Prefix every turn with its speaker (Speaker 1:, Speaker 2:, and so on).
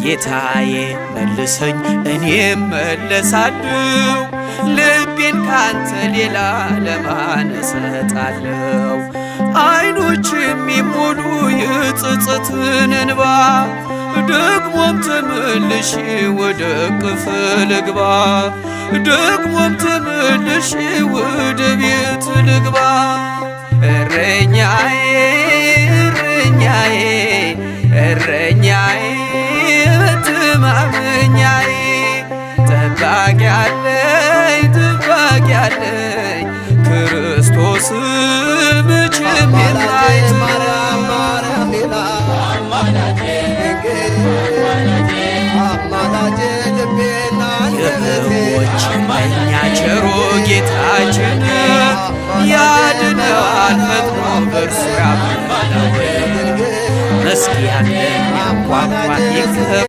Speaker 1: ጌታዬ መልሰኝ እኔም መለሳለሁ። ልቤን ካንተ ሌላ ለማን እሰጣለሁ? አይኖች የሚሞሉ የጸጸትን እንባ ደግሞም ተመልሼ ወደ እቅፍ ልግባ ደግሞም ተመልሼ ወደ ቤት ልግባ። እረኛዬ እረኛዬ እረኛዬ መተማመኛዬ ጠባቂ አለኝ ጠባቂ አለኝ ክርስቶስ መቼም የማይተው የበጎች እረኛ ቸሮ ጌታችን ያድነዋል ፈጥኖ በእርሱ ያምናል። መስጊ ያለን ያንኳኳ